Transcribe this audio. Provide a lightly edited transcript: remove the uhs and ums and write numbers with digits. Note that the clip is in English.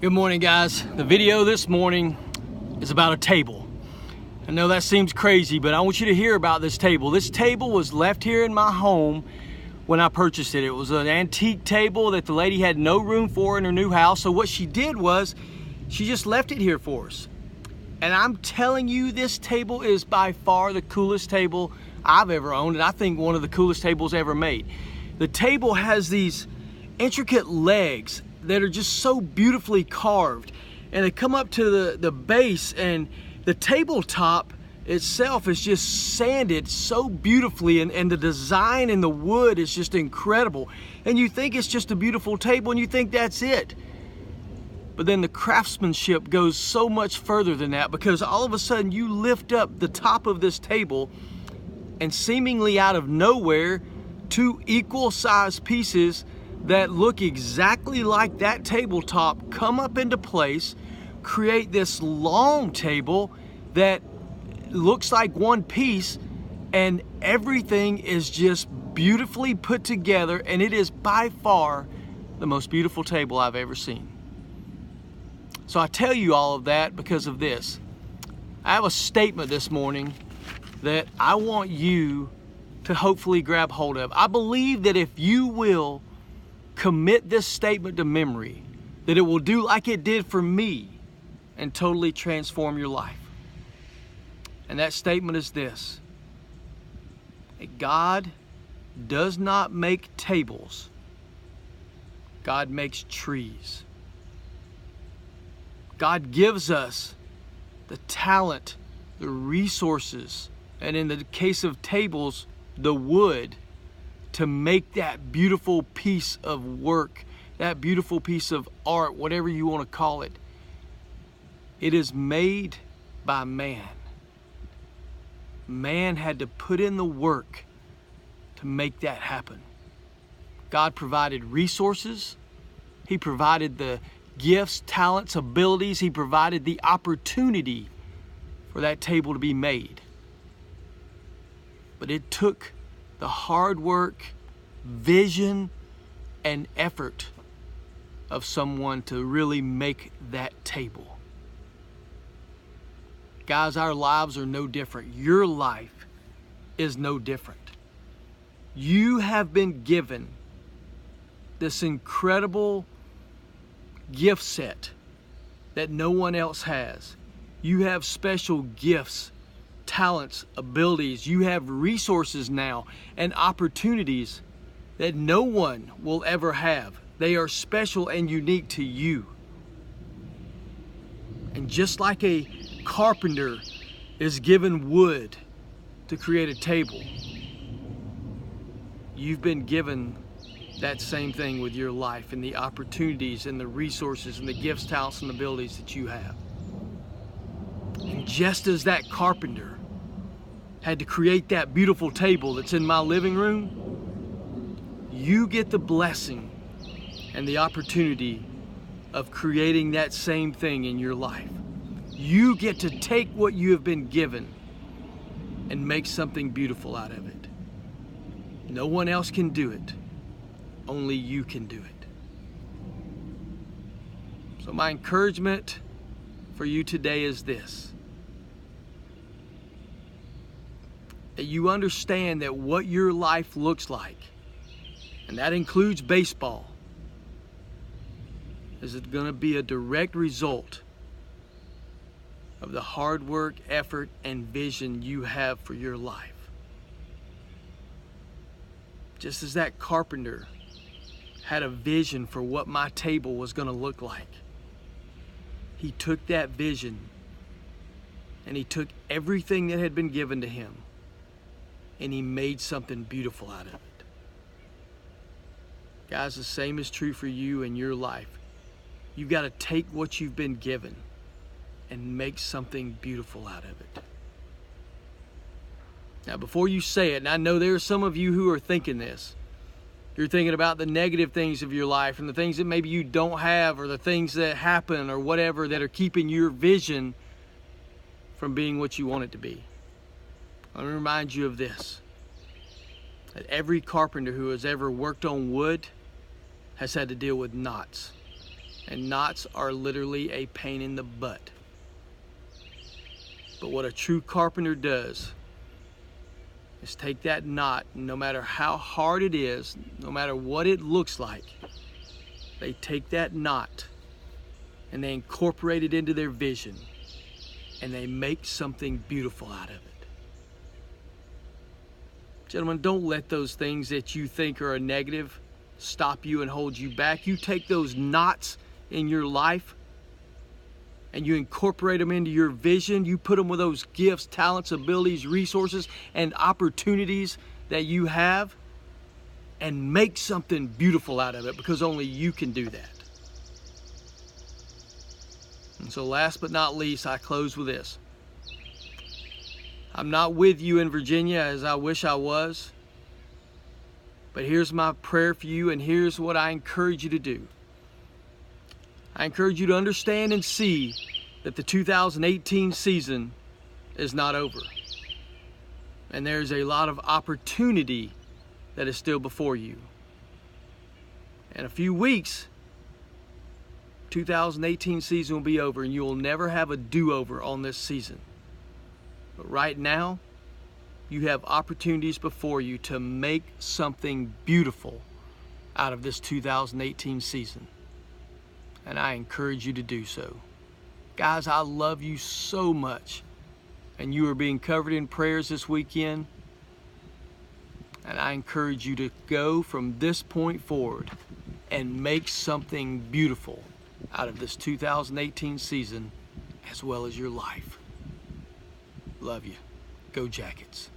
Good morning, guys. The video this morning is about a table. I know that seems crazy, but I want you to hear about this table. This table was left here in my home when I purchased it. It was an antique table that the lady had no room for in her new house. So what she did was she just left it here for us. And I'm telling you, this table is by far the coolest table I've ever owned, and I think one of the coolest tables ever made. The table has these intricate legs that are just so beautifully carved, and they come up to the base, and the tabletop itself is just sanded so beautifully, and the design in the wood is just incredible. And you think it's just a beautiful table and you think that's it. But then the craftsmanship goes so much further than that, because all of a sudden you lift up the top of this table and seemingly out of nowhere, two equal sized pieces that look exactly like that tabletop come up into place, create this long table that looks like one piece, and everything is just beautifully put together, and it is by far the most beautiful table I've ever seen. So I tell you all of that because of this. I have a statement this morning that I want you to hopefully grab hold of. I believe that if you will commit this statement to memory, that it will do like it did for me and totally transform your life. And that statement is this: that God does not make tables, God makes trees. God gives us the talent, the resources, and in the case of tables, the wood, to make that beautiful piece of work, that beautiful piece of art, whatever you want to call it. It is made by man. Man had to put in the work to make that happen. God provided resources. He provided the gifts, talents, abilities. He provided the opportunity for that table to be made. But it took the hard work, vision, and effort of someone to really make that table. Guys, our lives are no different. Your life is no different. You have been given this incredible gift set that no one else has. You have special gifts, talents, abilities. You have resources now and opportunities that no one will ever have. They are special and unique to you. And just like a carpenter is given wood to create a table, you've been given that same thing with your life, and the opportunities and the resources and the gifts, talents, and abilities that you have. And just as that carpenter had to create that beautiful table that's in my living room, you get the blessing and the opportunity of creating that same thing in your life. You get to take what you have been given and make something beautiful out of it. No one else can do it. Only you can do it. So my encouragement for you today is this: that you understand that what your life looks like, and that includes baseball, is it going to be a direct result of the hard work, effort, and vision you have for your life. Just as that carpenter had a vision for what my table was going to look like, he took that vision and he took everything that had been given to him and he made something beautiful out of it. Guys, the same is true for you in your life. You've got to take what you've been given and make something beautiful out of it. Now, before you say it, and I know there are some of you who are thinking this, you're thinking about the negative things of your life and the things that maybe you don't have, or the things that happen or whatever that are keeping your vision from being what you want it to be. I want to remind you of this: that every carpenter who has ever worked on wood has had to deal with knots And knots are literally a pain in the butt. But what a true carpenter does is take that knot, no matter how hard it is, no matter what it looks like, they take that knot and they incorporate it into their vision and they make something beautiful out of it. Gentlemen, don't let those things that you think are a negative stop you and hold you back. You take those knots in your life and you incorporate them into your vision. You put them with those gifts, talents, abilities, resources, and opportunities that you have, and make something beautiful out of it, because only you can do that. And so last but not least, I close with this. I'm not with you in Virginia as I wish I was, but here's my prayer for you, and here's what I encourage you to do. I encourage you to understand and see that the 2018 season is not over. And there's a lot of opportunity that is still before you. In a few weeks, 2018 season will be over and you will never have a do-over on this season. But right now, you have opportunities before you to make something beautiful out of this 2018 season. And I encourage you to do so. Guys, I love you so much. And you are being covered in prayers this weekend. And I encourage you to go from this point forward and make something beautiful out of this 2018 season as well as your life. Love you. Go Jackets.